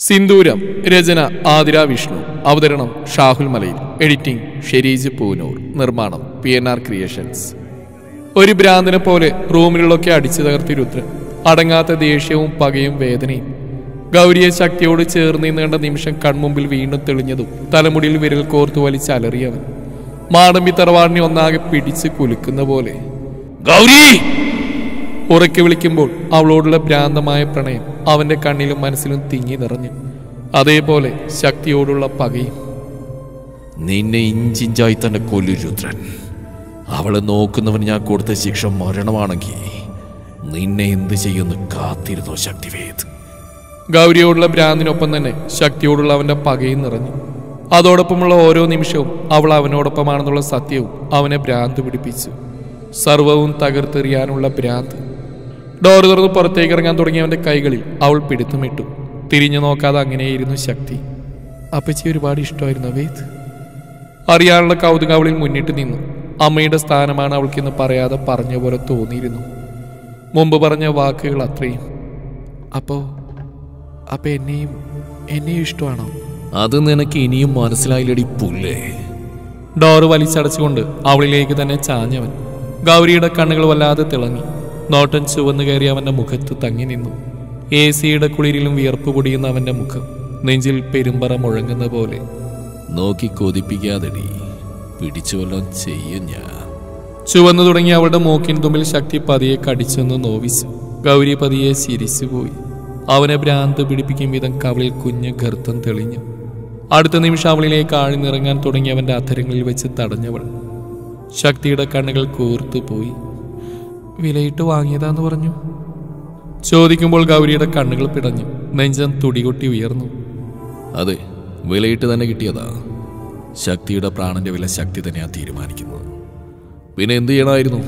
സിന്ദൂരം. രചന ആതിര വിഷ്ണു. അവതരണം ഷാഹുൽ മലയിൽ. എഡിറ്റിംഗ് ഷെരീജ് പൂനൂർ. നിർമ്മാണം PNR ക്രിയേഷൻസ്. ഒരു ഭ്രാന്തനെ പോലെ റൂമിലുള്ളൊക്കെ അടിച്ചു തകർത്തി രുദ്രൻ. അടങ്ങാത്ത ദേഷ്യവും പകയും വേദനയും. ഗൗരിയെ ശക്തിയോട് ചേർന്ന് നീണ്ട നിമിഷം കൺമുമ്പിൽ വീണ്ടും തെളിഞ്ഞതും തലമുടിയിൽ വിരൽ കോർത്തു വലിച്ച് അലറിയവൻ. മാടമ്പി തറവാടിനെ ഒന്നാകെ പിടിച്ച് കുലുക്കുന്ന പോലെ ഗൗരി ഉറക്കെ വിളിക്കുമ്പോൾ അവളോടുള്ള ഭ്രാന്തമായ പ്രണയം അവന്റെ കണ്ണിലും മനസ്സിലും തിങ്ങി നിറഞ്ഞു. അതേപോലെ ശക്തിയോടുള്ള പകയും. നിന്നെ ഇഞ്ചിഞ്ചായി തന്നെ കൊല്ലു രുദ്രൻ. അവളെ നോക്കുന്നവൻ ഞാൻ കൊടുത്ത ശിക്ഷ മരണമാണെങ്കിൽ നിന്നെ എന്ത് ചെയ്യുമെന്ന് കാത്തിരുന്നോ ശക്തിവേദ്. ഗൗരിയോടുള്ള ഭ്രാന്തിനൊപ്പം തന്നെ ശക്തിയോടുള്ള അവന്റെ പകയും നിറഞ്ഞു. അതോടൊപ്പമുള്ള ഓരോ നിമിഷവും അവൾ അവനോടൊപ്പമാണെന്നുള്ള സത്യവും അവനെ ഭ്രാന്ത് പിടിപ്പിച്ചു. സർവവും തകർത്തെറിയാനുള്ള ഭ്രാന്ത്. ഡോർ തുറന്ന് പുറത്തേക്ക് ഇറങ്ങാൻ തുടങ്ങിയവന്റെ കൈകളിൽ അവൾ പിടുത്തമിട്ടു. തിരിഞ്ഞു നോക്കാതെ അങ്ങനെയായിരുന്നു ശക്തി. അപ്പച്ചി ഒരുപാട് ഇഷ്ടമായിരുന്നു വേദ്. അറിയാനുള്ള കൗതുക അവളിൽ മുന്നിട്ട് നിന്നു. അമ്മയുടെ സ്ഥാനമാണ് അവൾക്കിന്ന് പറയാതെ പറഞ്ഞ പോലെ തോന്നിയിരുന്നു. മുമ്പ് പറഞ്ഞ വാക്കുകൾ അത്രയും. അപ്പോ എന്നെയും ഇഷ്ടമാണോ? അത് നിനക്ക് ഇനിയും മനസ്സിലായില്ലടി പുല്ലേ. ഡോറ് വലിച്ചടച്ചുകൊണ്ട് അവളിലേക്ക് തന്നെ ചാഞ്ഞവൻ. ഗൗരിയുടെ കണ്ണുകൾ വല്ലാതെ തിളങ്ങി. നോട്ടൻ ചുവന്നു കയറി അവന്റെ മുഖത്ത് തങ്ങി നിന്നു. AC-യുടെ കുളിരിലും വിയർപ്പ് പൊടിയുന്ന അവന്റെ മുഖം നെഞ്ചിൽ പെരുമ്പറ മുഴങ്ങുന്ന പോലെ. നോക്കി കൊതിപ്പിക്കാതെടി, പിടിച്ചു വല്ലതും ചെയ്യും ഞാൻ. ചുവന്നു തുടങ്ങി അവളുടെ മൂക്കിൻ തുമ്പിൽ ശക്തി പതിയെ കടിച്ചെന്ന് നോവിച്ചു. ഗൗരി പതിയെ ചിരിച്ചുപോയി. അവനെ ഭ്രാന്ത് പിടിപ്പിക്കും വിധം കവളിൽ കുഞ്ഞ് ഗർത്തം തെളിഞ്ഞു. അടുത്ത നിമിഷം അവളിലേക്ക് ആഴ്ന്നിറങ്ങാൻ തുടങ്ങിയവന്റെ അധരങ്ങളിൽ വെച്ച് തടഞ്ഞവൾ. ശക്തിയുടെ കണ്ണുകൾ കൂർത്തുപോയി. വിലയിട്ട് വാങ്ങിയതാന്ന് പറഞ്ഞു ചോദിക്കുമ്പോൾ ഗൗരിയുടെ കണ്ണുകൾ പിടഞ്ഞു. നെഞ്ചം തുടികൊട്ടി ഉയർന്നു. അതെ, വിലയിട്ട് തന്നെ കിട്ടിയതാ. ശക്തിയുടെ പ്രാണന്റെ വില ശക്തി തന്നെയാ തീരുമാനിക്കുന്നത്. പിന്നെ എന്ത് ചെയ്യണമായിരുന്നു?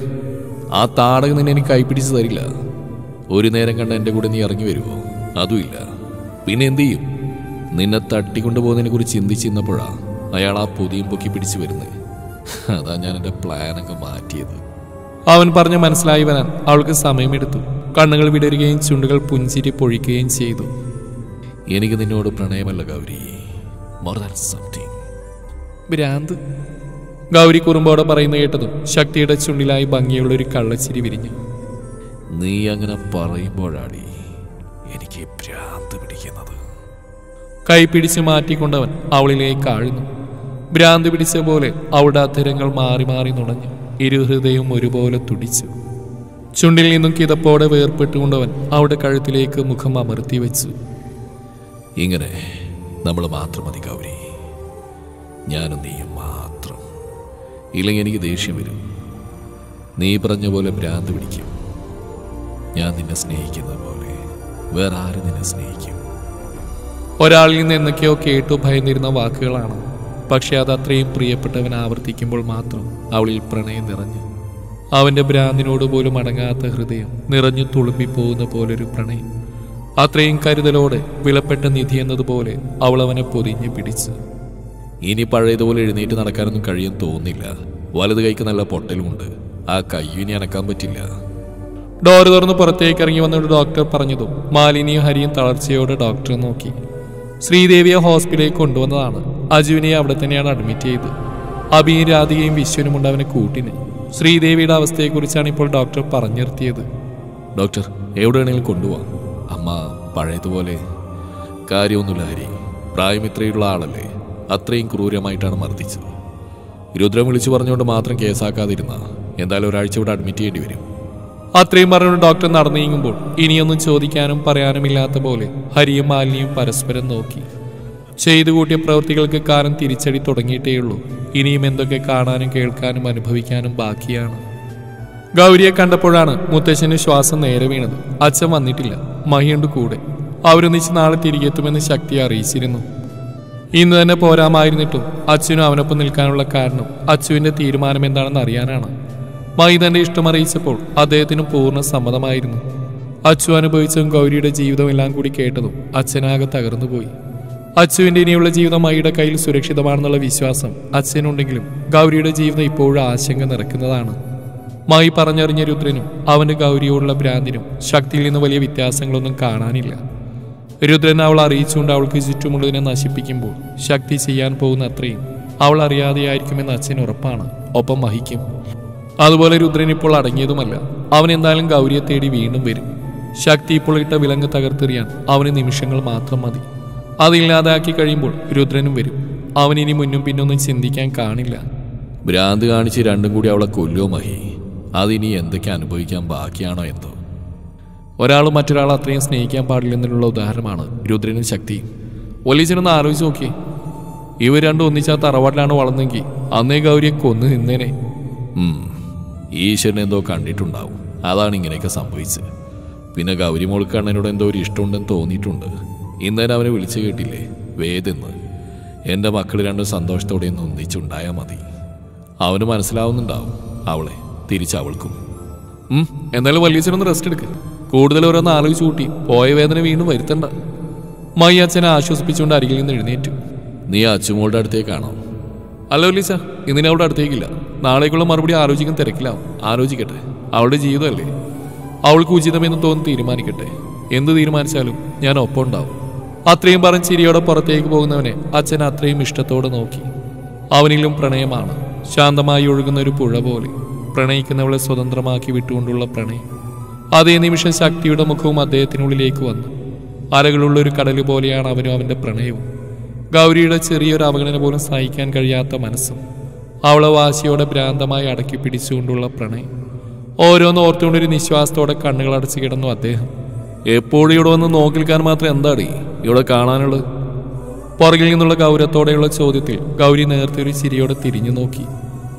ആ താടകം നിന്നെ എനിക്ക് കൈപ്പിടിച്ച് തരില്ല. ഒരു നേരം കണ്ട എൻ്റെ കൂടെ നീ ഇറങ്ങി വരുമോ? അതുമില്ല. പിന്നെ എന്ത് ചെയ്യും? നിന്നെ തട്ടിക്കൊണ്ടുപോകുന്നതിനെ കുറിച്ച് ചിന്തിച്ചിരുന്നപ്പോഴാ അയാൾ ആ പൊതിയും പൊക്കി പിടിച്ചു വരുന്നത്. അതാ ഞാൻ എൻ്റെ പ്ലാനൊക്കെ മാറ്റിയത്. അവൻ പറഞ്ഞ് മനസ്സിലായി വരാൻ അവൾക്ക് സമയമെടുത്തു. കണ്ണുകൾ വിടരുകയും ചുണ്ടുകൾ പുഞ്ചിരി പൊഴിക്കുകയും ചെയ്തു. എനിക്ക് നിന്നോട് പ്രണയമല്ല ഗൗരി, മോർ ദാൻ സംതിങ്. ഭ്രാന്ത്. ഗൗരി കുറുമ്പോടെ പറയുന്ന കേട്ടതും ശക്തിയുടെ ചുണ്ടിലായി ഭംഗിയുള്ള ഒരു കള്ളച്ചിരി വിരിഞ്ഞു. നീ അങ്ങനെ പറയുമ്പോഴാടി എനിക്ക് ഭ്രാന്ത് പിടിക്കുന്നത്. കൈ പിടിച്ച് മാറ്റിക്കൊണ്ടവൻ അവളിലേക്ക് ആഴ്ന്നു. ഭ്രാന്ത് പിടിച്ച പോലെ അവളുടെ അധരങ്ങൾ മാറി മാറി നുണഞ്ഞു. ഇരുഹൃദയവും ഒരുപോലെ തുടിച്ചു. ചുണ്ടിൽ നിന്നും കിതപ്പോടെ വേർപ്പെട്ടുകൊണ്ടവൻ അവളുടെ കഴുത്തിലേക്ക് മുഖം അമർത്തി വെച്ചു. ഇങ്ങനെ നമ്മൾ മാത്രം മതി ഗൗരി, ഞാനും നീയും മാത്രം. ഇല്ലെങ്കിൽ എനിക്ക് ദേഷ്യം വരും. നീ പറഞ്ഞ പോലെ ഭ്രാന്ത് പിടിക്കും. ഞാൻ നിന്നെ സ്നേഹിക്കുന്നത് പോലെ വേറെ ആരും നിന്നെ സ്നേഹിക്കും. ഒരാളിൽ നിന്ന് എന്തൊക്കെയോ കേട്ടു ഭയന്നിരുന്ന വാക്കുകളാണ്. പക്ഷെ അത് അത്രയും പ്രിയപ്പെട്ടവൻ ആവർത്തിക്കുമ്പോൾ മാത്രം അവളിൽ പ്രണയം നിറഞ്ഞു. അവന്റെ ഭ്രാന്തിനോട് പോലും അടങ്ങാത്ത ഹൃദയം നിറഞ്ഞു തുളുമ്പിപ്പോകുന്ന പോലൊരു പ്രണയം. അത്രയും കരുതലോടെ വിലപ്പെട്ട നിധി എന്നതുപോലെ അവൾ അവനെ പൊതിഞ്ഞു പിടിച്ചു. ഇനി പഴയതുപോലെ എഴുന്നേറ്റ് നടക്കാനൊന്നും കഴിയാൻ തോന്നില്ല. വലത് കൈക്ക് നല്ല പൊട്ടലുമുണ്ട്. ആ കയ്യിനി അനക്കാൻ പറ്റില്ല. ഡോറ് തുറന്ന് പുറത്തേക്ക് ഇറങ്ങി വന്നൊരു ഡോക്ടർ പറഞ്ഞതും മാലിനിയും ഹരിയും തളർച്ചയോടെ ഡോക്ടറെ നോക്കി. ശ്രീദേവിയെ ഹോസ്പിറ്റലിലേക്ക് കൊണ്ടുവന്നതാണ്. അജുവിനെ അവിടെ തന്നെയാണ് അഡ്മിറ്റ് ചെയ്ത്. അഭിയും രാധികയും വിശ്വനുമുണ്ട് അവനെ കൂട്ടിന്. ശ്രീദേവിയുടെ അവസ്ഥയെക്കുറിച്ചാണ് ഇപ്പോൾ ഡോക്ടർ പറഞ്ഞു നിർത്തിയത്. ഡോക്ടർ, എവിടെ വേണമെങ്കിലും കൊണ്ടുപോവാം. അമ്മ പഴയതുപോലെ. കാര്യമൊന്നുമില്ല ഹരി, പ്രായം ഇത്രയുള്ള ആളല്ലേ. അത്രയും ക്രൂരമായിട്ടാണ് മർദ്ദിച്ചത്. രുദ്രം വിളിച്ചു പറഞ്ഞുകൊണ്ട് മാത്രം കേസാക്കാതിരുന്ന എന്തായാലും ഒരാഴ്ച ഇവിടെ അഡ്മിറ്റ് ചെയ്യേണ്ടി വരും. അത്രയും പറഞ്ഞുകൊണ്ട് ഡോക്ടർ നടന്നു നീങ്ങുമ്പോൾ ഇനിയൊന്നും ചോദിക്കാനും പറയാനുമില്ലാത്ത പോലെ ഹരിയും മാലിനിയും പരസ്പരം നോക്കി. ചെയ്തു കൂട്ടിയ പ്രവൃത്തികൾക്ക് കാലം തിരിച്ചടി തുടങ്ങിയിട്ടേയുള്ളൂ. ഇനിയും എന്തൊക്കെ കാണാനും കേൾക്കാനും അനുഭവിക്കാനും ബാക്കിയാണ്. ഗൗരിയെ കണ്ടപ്പോഴാണ് മുത്തശ്ശന് ശ്വാസം നേരെ വീണത്. അച്ഛൻ വന്നിട്ടില്ല, മഹിയുണ്ട് കൂടെ. അവരൊന്നിച്ച് നാളെ തിരികെ എത്തുമെന്ന് ശക്തി അറിയിച്ചിരുന്നു. ഇന്ന് തന്നെ പോരാമായിരുന്നിട്ടും അച്ഛനും അവനൊപ്പം നിൽക്കാനുള്ള കാരണം അച്ഛൻ്റെ തീരുമാനം എന്താണെന്ന് അറിയാനാണ്. മഹി തന്റെ ഇഷ്ടം അറിയിച്ചപ്പോൾ അദ്ദേഹത്തിന് പൂർണ്ണ സമ്മതമായിരുന്നു. അച്ചു അനുഭവിച്ചതും ഗൗരിയുടെ ജീവിതം എല്ലാം കൂടി കേട്ടതും അച്ഛനാകെ തകർന്നുപോയി. അച്ചുവിന്റെ ഇനിയുള്ള ജീവിതം മഹിയുടെ കയ്യിൽ സുരക്ഷിതമാണെന്നുള്ള വിശ്വാസം അച്ഛനുണ്ടെങ്കിലും ഗൗരിയുടെ ജീവിതം ഇപ്പോഴും ആശങ്ക നിറക്കുന്നതാണ്. മഹി പറഞ്ഞറിഞ്ഞ രുദ്രനും അവന്റെ ഗൗരിയോടുള്ള ഭ്രാന്തിനും ശക്തിയിൽ നിന്ന് വലിയ വ്യത്യാസങ്ങളൊന്നും കാണാനില്ല. രുദ്രൻ അവൾ അറിയിച്ചുകൊണ്ട് അവൾക്ക് ചുറ്റുമുള്ളതിനെ നശിപ്പിക്കുമ്പോൾ ശക്തി ചെയ്യാൻ പോകുന്ന അത്രയും അവൾ അറിയാതെയായിരിക്കുമെന്ന് അച്ഛൻ ഉറപ്പാണ്, ഒപ്പം വഹിക്കും. അതുപോലെ രുദ്രൻ ഇപ്പോൾ അടങ്ങിയതുമല്ല. അവൻ എന്തായാലും ഗൗരിയെ തേടി വീണ്ടും വരും. ശക്തി ഇപ്പോൾ ഇട്ട വിലങ്ങ് തകർത്തെറിയാൻ അവന് നിമിഷങ്ങൾ മാത്രം മതി. അതില്ലാതാക്കി കഴിയുമ്പോൾ രുദ്രനും വരും. അവനിനി മുന്നും പിന്നൊന്നും ചിന്തിക്കാൻ കാണില്ല. ഭ്രാന്ത് കാണിച്ച് രണ്ടും കൂടി അവളെ കൊല്ലോ മഹി. അതിനി എന്തൊക്കെ അനുഭവിക്കാൻ ബാക്കിയാണോ എന്തോ. ഒരാൾ മറ്റൊരാൾ അത്രയും സ്നേഹിക്കാൻ പാടില്ലെന്നുള്ള ഉദാഹരണമാണ് രുദ്രനും ശക്തിയും. ഒലീച്ചനൊന്ന് ആലോചിച്ച് നോക്കി. ഇവർ രണ്ടും ഒന്നിച്ചാ തറവാട്ടിലാണ് വളർന്നെങ്കിൽ അന്നേ ഗൗരിയെ കൊന്നു നിന്നേനെ. ഈശ്വരൻ എന്തോ കണ്ടിട്ടുണ്ടാവും, അതാണ് ഇങ്ങനെയൊക്കെ സംഭവിച്ചത്. പിന്നെ ഗൗരി മോൾക്ക് അണ്ണനോട് എന്തോ ഒരു ഇഷ്ടമുണ്ടെന്ന് തോന്നിയിട്ടുണ്ട്. ഇന്നേരം അവനെ വിളിച്ചു കേട്ടില്ലേ, വേദെന്ന്. എൻ്റെ മക്കൾ രണ്ടും സന്തോഷത്തോടെ ഒന്ന് ഒന്നിച്ചുണ്ടായാൽ മതി. അവന് മനസ്സിലാവുന്നുണ്ടാവും അവളെ, തിരിച്ചവൾക്കും. എന്തായാലും വലിയച്ഛനൊന്ന് റെസ്റ്റ് എടുക്കുക. കൂടുതൽ ഓരോന്ന് ആലോചിച്ച് കൂട്ടി പോയ വേദന വീണ്ടും വരുത്തണ്ട. മൈ അച്ഛനെ ആശ്വസിപ്പിച്ചുകൊണ്ട് അരികിൽ നിന്ന് എഴുന്നേറ്റു. നീ അച്ചുമോളുടെ അടുത്തേക്കാണോ? അല്ല വലിയച്ഛ, ഇന്നിനെ അവളുടെ അടുത്തേക്കില്ല. നാളേക്കുള്ള മറുപടി ആലോചിക്കാൻ തിരക്കിലാവും. ആലോചിക്കട്ടെ, അവളുടെ ജീവിതമല്ലേ. അവൾക്ക് ഉചിതമെന്ന് തോന്നി തീരുമാനിക്കട്ടെ. എന്ത് തീരുമാനിച്ചാലും ഞാൻ ഒപ്പം ഉണ്ടാവും. അത്രയും പറഞ്ഞ് ചിരിയോടെ പുറത്തേക്ക് പോകുന്നവനെ അച്ഛൻ അത്രയും ഇഷ്ടത്തോടെ നോക്കി. അവനിലും പ്രണയമാണ്, ശാന്തമായി ഒഴുകുന്ന ഒരു പുഴ പോലെ. പ്രണയിക്കുന്നവളെ സ്വതന്ത്രമാക്കി വിട്ടുകൊണ്ടുള്ള പ്രണയം. അതേ നിമിഷം ശക്തിയുടെ മുഖവും അദ്ദേഹത്തിനുള്ളിലേക്ക് വന്നു. അലകളുള്ള ഒരു കടൽ പോലെയാണ് അവനും അവൻ്റെ പ്രണയവും. ഗൗരിയുടെ ചെറിയൊരു അവഗണന പോലും സഹിക്കാൻ കഴിയാത്ത മനസ്സും. അവളെ വാശിയോടെ ഭ്രാന്തമായി അടക്കി പിടിച്ചുകൊണ്ടുള്ള പ്രണയം. ഓരോന്ന് ഓർത്തുകൊണ്ടൊരു നിശ്വാസത്തോടെ കണ്ണുകൾ അടച്ചു കിടന്നു അദ്ദേഹം. എപ്പോഴും ഇവിടെ വന്ന് നോക്കിൽക്കാൻ മാത്രം എന്താടി ഇവിടെ കാണാനുള്ളത്? പുറകിൽ നിന്നുള്ള ഗൗരവത്തോടെയുള്ള ചോദ്യത്തിൽ ഗൗരി നേരത്തെ ഒരു ചിരിയോടെ തിരിഞ്ഞു നോക്കി.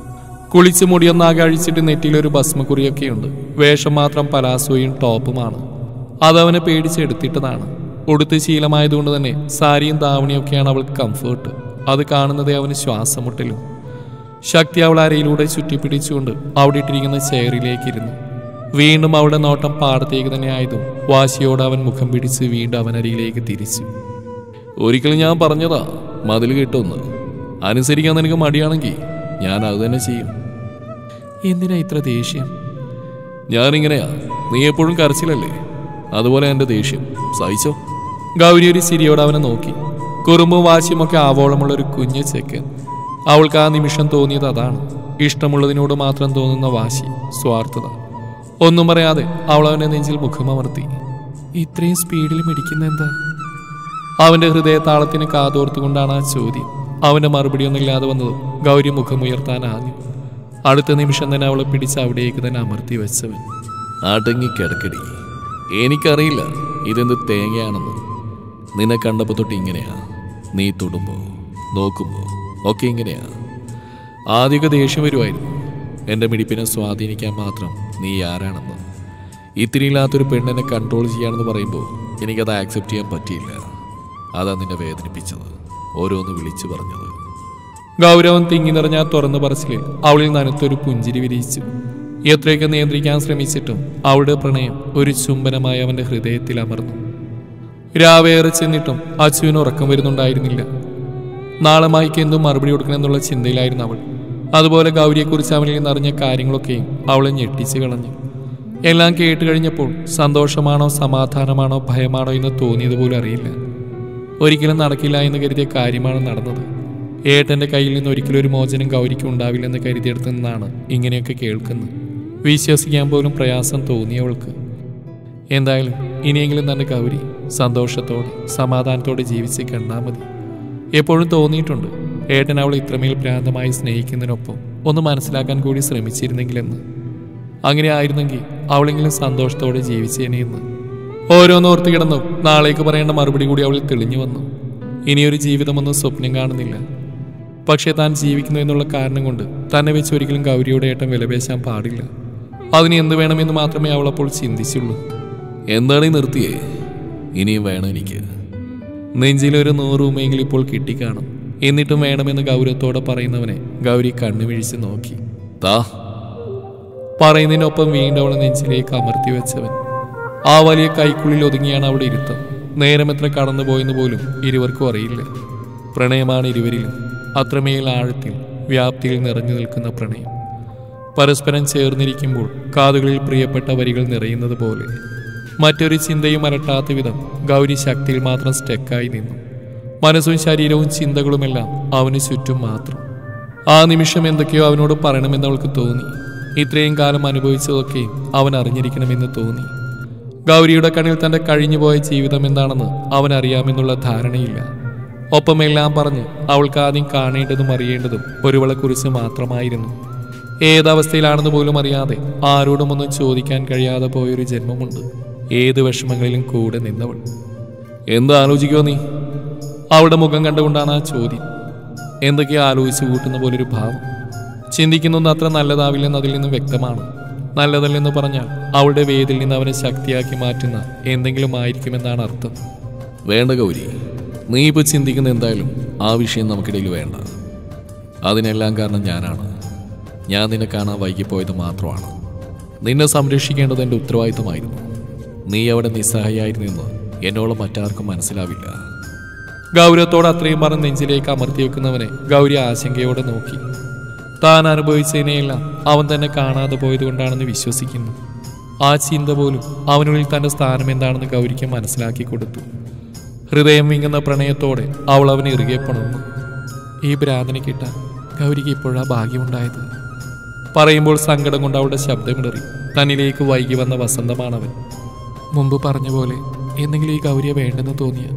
കുളിച്ച് മുടിയൊന്നാകെ അഴിച്ചിട്ട് നെറ്റിയിലൊരു ഭസ്മക്കുറിയൊക്കെയുണ്ട്. വേഷം മാത്രം പലാസോയും ടോപ്പുമാണ്. അതവനെ പേടിച്ചെടുത്തിട്ടതാണ്. ഉടുത്ത് ശീലമായതുകൊണ്ട് തന്നെ സാരിയും ധാവണിയൊക്കെയാണ് അവൾക്ക് കംഫേർട്ട്. അത് കാണുന്നതേ അവന് ശ്വാസം മുട്ടലും. ശക്തി അവൾ അരയിലൂടെ ചുറ്റിപ്പിടിച്ചുകൊണ്ട് അവിടെ ഇട്ടിരിക്കുന്ന ചെയറിലേക്കിരുന്നു. വീണ്ടും അവളുടെ നോട്ടം പാടത്തേക്ക് തന്നെ ആയതും വാശിയോടെ അവൻ മുഖം പിടിച്ച് വീണ്ടും അവനരിയിലേക്ക് തിരിച്ചു. ഒരിക്കലും ഞാൻ പറഞ്ഞതാ മതിൽ കിട്ടുമെന്ന്. അനുസരിക്കാൻ നിനക്ക് മടിയാണെങ്കിൽ ഞാൻ അത് തന്നെ ചെയ്യും. എന്തിനാ ഇത്ര ദേഷ്യം? ഞാനിങ്ങനെയാ, നീ എപ്പോഴും കരച്ചിലല്ലേ, അതുപോലെ എൻ്റെ ദേഷ്യം സഹിച്ചോ. ഗൗരി ഒരു ചിരിയോടെ അവനെ നോക്കി. കുറുമ്പും വാശിയുമൊക്കെ ആവോളമുള്ള ഒരു കുഞ്ഞു ചെക്കൻ. അവൾക്ക് ആ നിമിഷം തോന്നിയത് അതാണ്. ഇഷ്ടമുള്ളതിനോട് മാത്രം തോന്നുന്ന വാശി, സ്വാർത്ഥത. ഒന്നും പറയാതെ അവൾ അവൻ്റെ നെഞ്ചിൽ മുഖമമർത്തി. ഇത്രയും സ്പീഡിൽ മിടിക്കുന്ന എന്താ? അവൻ്റെ ഹൃദയതാളത്തിന് കാതോർത്തുകൊണ്ടാണ് ആ ചോദ്യം. അവൻ്റെ മറുപടിയൊന്നുമില്ലാതെ വന്നതും ഗൗരി മുഖമുയർത്താൻ ആഞ്ഞു. അടുത്ത നിമിഷം തന്നെ അവളെ പിടിച്ച് അവിടേക്ക് തന്നെ അമർത്തി വെച്ചവൻ. അടങ്ങിക്കിടക്കടി, എനിക്കറിയില്ല ഇതെന്ത് തേങ്ങയാണെന്ന്. നിന്നെ കണ്ടപ്പോൾ തൊട്ട് ഇങ്ങനെയാ. നീ തൊടുമ്പോൾ നോക്കുമ്പോൾ ഒക്കെ ഇങ്ങനെയാ. ആദ്യമൊക്കെ ദേഷ്യം വരുമായിരുന്നു, എൻ്റെ മിടിപ്പിനെ സ്വാധീനിക്കാൻ മാത്രം നീ ആരാണെന്ന്. ഇത്തിരിയില്ലാത്തൊരു പെണ്ണിനെ കൺട്രോൾ ചെയ്യാണെന്ന് പറയുമ്പോൾ എനിക്കത് ആക്സെപ്റ്റ് ചെയ്യാൻ പറ്റിയില്ല. അതാ നിന്നെ വേദനിപ്പിച്ചത്, ഓരോന്ന് വിളിച്ചു പറഞ്ഞത്. ഗൗരവം തിങ്ങി നിറഞ്ഞ തുറന്നു പറച്ചിലിൽ അവളിൽ നനുത്തൊരു പുഞ്ചിരി വിരിയിച്ചു. എത്രയൊക്കെ നിയന്ത്രിക്കാൻ ശ്രമിച്ചിട്ടും അവളുടെ പ്രണയം ഒരു ചുംബനമായി അവൻ്റെ ഹൃദയത്തിൽ അമർന്നു. രാവേറെ ചെന്നിട്ടും അച്ചുവിന് ഉറക്കം വരുന്നുണ്ടായിരുന്നില്ല. നാളെ മായിക്ക് എന്തും മറുപടി കൊടുക്കണമെന്നുള്ള ചിന്തയിലായിരുന്നു അവൾ. അതുപോലെ ഗൗരിയെക്കുറിച്ച് അവനിൽ നിന്നറിഞ്ഞ കാര്യങ്ങളൊക്കെയും അവളെ ഞെട്ടിച്ചു കളഞ്ഞു. എല്ലാം കേട്ട് കഴിഞ്ഞപ്പോൾ സന്തോഷമാണോ സമാധാനമാണോ ഭയമാണോ എന്ന് തോന്നിയതുപോലും അറിയില്ല. ഒരിക്കലും നടക്കില്ല എന്ന് കരുതിയ കാര്യമാണ് നടന്നത്. ഏട്ടൻ്റെ കയ്യിൽ നിന്ന് ഒരിക്കലും ഒരു മോചനം ഗൗരിക്ക് ഉണ്ടാവില്ലെന്ന് കരുതിയെടുത്തു നിന്നാണ് ഇങ്ങനെയൊക്കെ കേൾക്കുന്നത്. വിശ്വസിക്കാൻ പോലും പ്രയാസം തോന്നിയവൾക്ക്. എന്തായാലും ഇനിയെങ്കിലും തൻ്റെ ഗൗരി സന്തോഷത്തോടെ സമാധാനത്തോടെ ജീവിച്ച് കണ്ടാൽ മതി. എപ്പോഴും തോന്നിയിട്ടുണ്ട് ഏട്ടൻ അവളെ ഇത്രമേൽ ഭ്രാന്തമായി സ്നേഹിക്കുന്നതിനൊപ്പം ഒന്ന് മനസ്സിലാക്കാൻ കൂടി ശ്രമിച്ചിരുന്നെങ്കിലെന്ന്. അങ്ങനെ ആയിരുന്നെങ്കിൽ അവളെങ്കിലും സന്തോഷത്തോടെ ജീവിച്ചേനെയെന്ന്. ഓരോന്നോർത്ത് കിടന്നു നാളേക്ക് പറയേണ്ട മറുപടി കൂടി അവളിൽ തെളിഞ്ഞു വന്നു. ഇനിയൊരു ജീവിതമൊന്നും സ്വപ്നം കാണുന്നില്ല. പക്ഷേ താൻ ജീവിക്കുന്നു എന്നുള്ള കാരണം കൊണ്ട് തന്നെ വെച്ച് ഒരിക്കലും ഗൗരിയുടെ ഏട്ടൻ വിലപേശാൻ പാടില്ല. അതിന് എന്ത് വേണമെന്ന് മാത്രമേ അവളപ്പോൾ ചിന്തിച്ചുള്ളൂ. എന്താണ് ഈ നിർത്തിയേ? ഇനിയും വേണം എനിക്ക്. നെഞ്ചിലൊരു 100 ഉമയെങ്കിലും ഇപ്പോൾ കിട്ടിക്കാണും. എന്നിട്ടും വേണമെന്ന് ഗൗരവത്തോടെ പറയുന്നവനെ ഗൗരി കണ്ണുമിഴിച്ച് നോക്കി. താ പറയുന്നതിനൊപ്പം വീണ്ടും അവളെ നെഞ്ചിലേക്ക് അമർത്തി വെച്ചവൻ. ആ വലിയ കൈക്കുള്ളിൽ ഒതുങ്ങിയാണ് അവിടെ ഇരുത്തം. നേരം എത്ര കടന്നുപോയെന്ന് പോലും ഇരുവർക്കും അറിയില്ല. പ്രണയമാണ് ഇരുവരിലും. അത്രമേൽ ആഴത്തിൽ വ്യാപ്തിയിൽ നിറഞ്ഞു നിൽക്കുന്ന പ്രണയം. പരസ്പരം ചേർന്നിരിക്കുമ്പോൾ കാതുകളിൽ പ്രിയപ്പെട്ട വരികൾ നിറയുന്നത് പോലെ. മറ്റൊരു ചിന്തയും അലട്ടാത്ത വിധം ഗൗരി ശക്തിയിൽ മാത്രം സ്റ്റെക്കായി നിന്നു. മനസ്സും ശരീരവും ചിന്തകളുമെല്ലാം അവന് ചുറ്റും മാത്രം. ആ നിമിഷം എന്തൊക്കെയോ അവനോട് പറയണമെന്ന് അവൾക്ക് തോന്നി. ഇത്രയും കാലം അനുഭവിച്ചതൊക്കെയും അവൻ അറിഞ്ഞിരിക്കണമെന്ന് തോന്നി. ഗൗരിയുടെ കണ്ണിൽ തൻ്റെ കഴിഞ്ഞുപോയ ജീവിതം എന്താണെന്ന് അവൻ അറിയാമെന്നുള്ള ധാരണയില്ല. ഒപ്പം എല്ലാം പറഞ്ഞ് അവൾക്ക് ആദ്യം കാണേണ്ടതും അറിയേണ്ടതും ഒരുവളെക്കുറിച്ച് മാത്രമായിരുന്നു. ഏതവസ്ഥയിലാണെന്ന് പോലും അറിയാതെ ആരോടും ഒന്നും ചോദിക്കാൻ കഴിയാതെ പോയൊരു ജന്മമുണ്ട്. ഏത് വിഷമങ്ങളിലും കൂടെ നിന്നവൾ. എന്താ ആലോചിക്കുമോ നീ? അവളുടെ മുഖം കണ്ടുകൊണ്ടാണ് ആ ചോദ്യം. എന്തൊക്കെയോ ആലോചിച്ച് കൂട്ടുന്ന പോലൊരു ഭാവം. ചിന്തിക്കുന്നൊന്നും അത്ര നല്ലതാവില്ലെന്ന് അതിൽ നിന്ന് വ്യക്തമാണ്. നല്ലതല്ലെന്ന് പറഞ്ഞാൽ അവളുടെ വേദിയിൽ നിന്ന് അവനെ ശക്തിയാക്കി മാറ്റുന്ന എന്തെങ്കിലും ആയിരിക്കുമെന്നാണ് അർത്ഥം. വേണ്ട ഗൗരി, നീ ഇപ്പോൾ ചിന്തിക്കുന്ന എന്തായാലും ആ വിഷയം നമുക്കിടയിൽ വേണ്ട. അതിനെല്ലാം കാരണം ഞാനാണ്. ഞാൻ നിന്നെ കാണാൻ വൈകിപ്പോയത് മാത്രമാണ്. നിന്നെ സംരക്ഷിക്കേണ്ടത് എൻ്റെ ഉത്തരവാദിത്തമായിരുന്നു. നീ അവിടെ നിസ്സഹായായിരുന്നെന്ന് എന്നോളം മറ്റാർക്കും മനസ്സിലാവില്ല. ഗൗരവത്തോടെ അത്രയും പറഞ്ഞ് നെഞ്ചിലേക്ക് അമർത്തി വെക്കുന്നവനെ ഗൗരി ആശങ്കയോടെ നോക്കി. താൻ അനുഭവിച്ചതിനെയെല്ലാം അവൻ തന്നെ കാണാതെ പോയതുകൊണ്ടാണെന്ന് വിശ്വസിക്കുന്നു. ആ ചിന്ത പോലും അവനുള്ളിൽ തൻ്റെ സ്ഥാനം എന്താണെന്ന് ഗൗരിക്ക് മനസ്സിലാക്കി കൊടുത്തു. ഹൃദയം വിങ്ങുന്ന പ്രണയത്തോടെ അവൾ അവനെ ഇറുകെ പണർന്നു. ഈ ഭ്രാന്തനെ കിട്ടാൻ ഗൗരിക്ക് ഇപ്പോഴാ ഭാഗ്യമുണ്ടായത്. പറയുമ്പോൾ സങ്കടം കൊണ്ട് അവളുടെ ശബ്ദമിടറി. തന്നിലേക്ക് വൈകി വന്ന വസന്തമാണവൻ. മുമ്പ് പറഞ്ഞ പോലെ എന്തെങ്കിലും ഈ ഗൗരിയെ വേണ്ടെന്ന് തോന്നിയ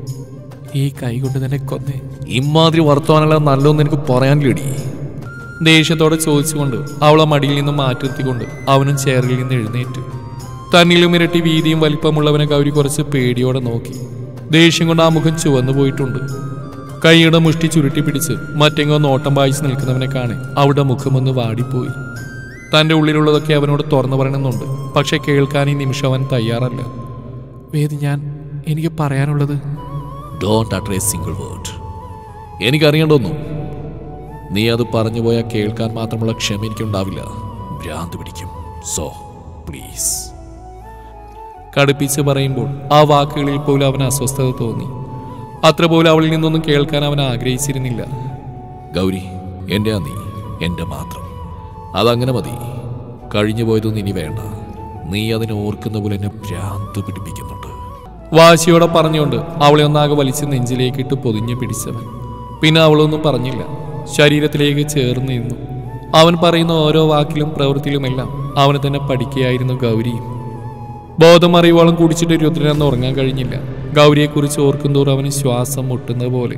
ഈ കൈ കൊണ്ട് തന്നെ കൊന്നേ. ഇമാതിരി വർത്തമാനല്ല നല്ലതെന്ന് എനിക്ക് പറയാനില്ലടി. ദേഷ്യത്തോടെ ചോദിച്ചുകൊണ്ട് അവളെ മടിയിൽ നിന്നും മാറ്റിർത്തിക്കൊണ്ട് അവനും ചെയറിൽ നിന്ന് എഴുന്നേറ്റു. തന്നിലും ഇരട്ടി വീതിയും വലിപ്പമുള്ളവനെ ഗൗരി കുറച്ച് പേടിയോടെ നോക്കി. ദേഷ്യം കൊണ്ട് ആ മുഖം ചുവന്നു പോയിട്ടുണ്ട്. കൈയുടെ മുഷ്ടി ചുരുട്ടി പിടിച്ച് മറ്റെങ്ങോ നോട്ടം വായിച്ച് നിൽക്കുന്നവനെ കാണെ അവളുടെ മുഖമൊന്ന് വാടിപ്പോയി. തൻ്റെ ഉള്ളിലുള്ളതൊക്കെ അവനോട് തുറന്നു പറയണമെന്നുണ്ട്. പക്ഷെ കേൾക്കാൻ ഈ നിമിഷം അവൻ തയ്യാറല്ല. വേദി, എനിക്ക് പറയാനുള്ളത്. Don't utter a single word. എനിക്കറിയേണ്ടൊന്നും. നീ അത് പറഞ്ഞു പോയാൽ കേൾക്കാൻ മാത്രമുള്ള ക്ഷമ എനിക്കുണ്ടാവില്ല. ഭ്രാന്ത് പിടിക്കും. So please. കടുപ്പിച്ച് പറയുമ്പോൾ ആ വാക്കുകളിൽ പോലും അവന് അസ്വസ്ഥത തോന്നി. അത്ര പോലും അവളിൽ നിന്നൊന്നും കേൾക്കാൻ അവൻ ആഗ്രഹിച്ചിരുന്നില്ല. ഗൗരി, എൻ്റെ നീ എൻ്റെ മാത്രം. അതങ്ങനെ മതി. കഴിഞ്ഞു പോയതൊന്നും ഇനി വേണ്ട. നീ അതിനെ ഓർക്കുന്ന പോലെ എന്നെ ഭ്രാന്ത് പിടിപ്പിക്കുന്നുണ്ട്. വാശിയോടെ പറഞ്ഞുകൊണ്ട് അവളെ ഒന്നാകെ വലിച്ച് നെഞ്ചിലേക്കിട്ട് പൊതിഞ്ഞു പിടിച്ചവൻ. പിന്നെ അവളൊന്നും പറഞ്ഞില്ല. ശരീരത്തിലേക്ക് ചേർന്ന് നിന്നു. അവൻ പറയുന്ന ഓരോ വാക്കിലും പ്രവൃത്തിയിലുമെല്ലാം അവന് തന്നെ പഠിക്കുകയായിരുന്നു ഗൗരിയും. ബോധം അറിയുവോളം കുടിച്ചിട്ട് രുദ്രനെന്ന് ഉറങ്ങാൻ കഴിഞ്ഞില്ല. ഗൗരിയെക്കുറിച്ച് ഓർക്കുന്തോറും അവന് ശ്വാസം മുട്ടുന്നത് പോലെ.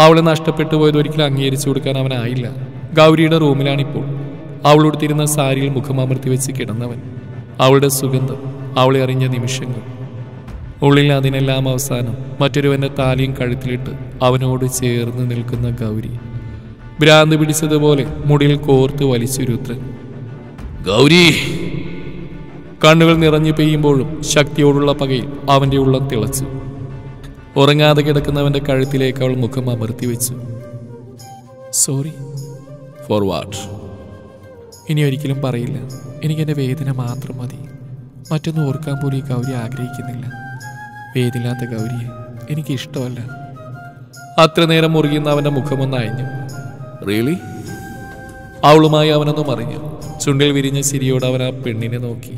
അവളെ നഷ്ടപ്പെട്ടു പോയത് ഒരിക്കലും അംഗീകരിച്ചു കൊടുക്കാൻ അവനായില്ല. ഗൗരിയുടെ റൂമിലാണിപ്പോൾ. അവളുടുത്തിരുന്ന സാരിയിൽ മുഖമമർത്തി വെച്ച് കിടന്നവൻ. അവളുടെ സുഗന്ധം, അവളെ അറിഞ്ഞ നിമിഷങ്ങൾ. ഉള്ളിൽ അതിനെല്ലാം അവസാനം മറ്റൊരുവന്റെ താലിയും കഴുത്തിലിട്ട് അവനോട് ചേർന്ന് നിൽക്കുന്ന ഗൗരി. ഭ്രാന്ത് പിടിച്ചതുപോലെ മുടിയിൽ കോർത്ത് വലിച്ചു രുദ്രൻ. ഗൗരി! കണ്ണുകൾ നിറഞ്ഞു പെയ്യുമ്പോഴും ശക്തിയോടുള്ള പകയിൽ അവന്റെ ഉള്ളം തിളച്ചു. ഉറങ്ങാതെ കിടക്കുന്നവന്റെ കഴുത്തിലേക്ക് അവൾ മുഖം അമർത്തി വെച്ചു. സോറി. For what? ഇനി ഒരിക്കലും പറയില്ല. എനിക്കെൻ്റെ വേദന മാത്രം മതി. മറ്റൊന്നും ഓർക്കാൻ പോലും ഈ ഗൗരി ആഗ്രഹിക്കുന്നില്ല. വേദില്ലാത്ത ഗൗരിയെ എനിക്കിഷ്ടമല്ല. അത്ര നേരം മുറുകിയുന്ന അവൻ്റെ മുഖമൊന്ന് അയഞ്ഞു. റിയലി? അവളുമായി അവനൊന്നും അറിഞ്ഞു. ചുണ്ടിൽ വിരിഞ്ഞ ചിരിയോട് അവൻ ആ പെണ്ണിനെ നോക്കി.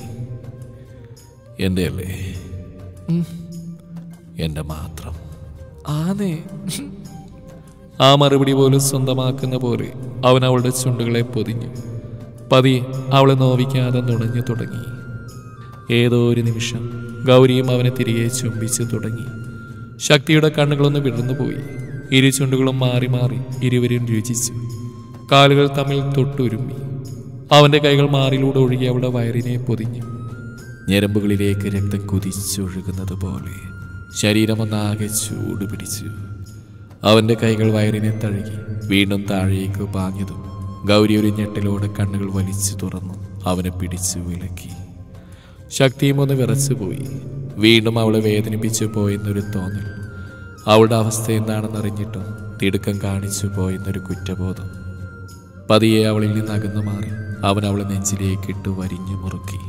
എൻ്റെ അല്ലേ? എൻ്റെ മാത്രം. ആന്നേ. ആ മറുപടി പോലും സ്വന്തമാക്കുന്ന പോലെ അവൻ അവളുടെ ചുണ്ടുകളെ പൊതിഞ്ഞു. പതിയെ അവളെ നോവിക്കാതെ നുണഞ്ഞു തുടങ്ങി. ഏതോ ഒരു നിമിഷം ഗൗരിയും അവനെ തിരികെ ചുംബിച്ചു തുടങ്ങി. ശക്തിയുടെ കണ്ണുകളൊന്ന് വിടർന്നുപോയി. ഇരു ചുണ്ടുകളും മാറി മാറി ഇരുവരും രുചിച്ചു. കാലുകൾ തമ്മിൽ തൊട്ടുരുമ്മി. അവൻ്റെ കൈകൾ മാറിലൂടെ ഒഴുകി അവളുടെ വയറിനെ പൊതിഞ്ഞു. ഞരമ്പുകളിലേക്ക് രക്തം കുതിച്ചൊഴുകുന്നത് പോലെ ശരീരമൊന്നാകെ ചൂട് പിടിച്ചു. അവൻ്റെ കൈകൾ വയറിനെ തഴുകി വീണ്ടും താഴേക്ക് പാഞ്ഞതും ഗൗരി ഒരു ഞെട്ടലോടെ കണ്ണുകൾ വലിച്ചു തുറന്നു അവനെ പിടിച്ചു വിലക്കി. ശക്തിയും ഒന്ന് വിറച്ചുപോയി. വീണ്ടും അവളെ വേദനിപ്പിച്ചു പോയെന്നൊരു തോന്നൽ. അവളുടെ അവസ്ഥ എന്താണെന്നറിഞ്ഞിട്ടും തിടുക്കം കാണിച്ചു പോയെന്നൊരു കുറ്റബോധം. പതിയെ അവളിൽ നിന്ന് അകന്നു മാറി അവൻ അവളെ നെഞ്ചിലേക്കിട്ട് വരിഞ്ഞു മുറുക്കി.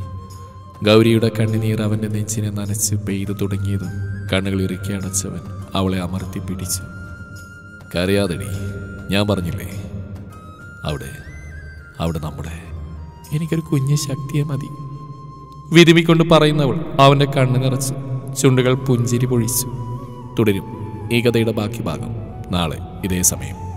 ഗൗരിയുടെ കണ്ണുനീർ അവൻ്റെ നെഞ്ചിനെ നനച്ച് പെയ്തു തുടങ്ങിയതും കണ്ണുകൾ ഇറുക്കി അടച്ചവൻ അവളെ അമർത്തി പിടിച്ചു. കരയാതെടി, ഞാൻ പറഞ്ഞില്ലേ, അവിടെ നമ്മുടെ എനിക്കൊരു കുഞ്ഞു ശക്തിയെ മതി. വിതുമിക്കൊണ്ട് പറയുന്നവൾ അവൻ്റെ കണ്ണ് നിറച്ചു. ചുണ്ടുകൾ പുഞ്ചിരി പൊഴിച്ചു. തുടരും ഈ കഥയുടെ ബാക്കി ഭാഗം നാളെ ഇതേ സമയം.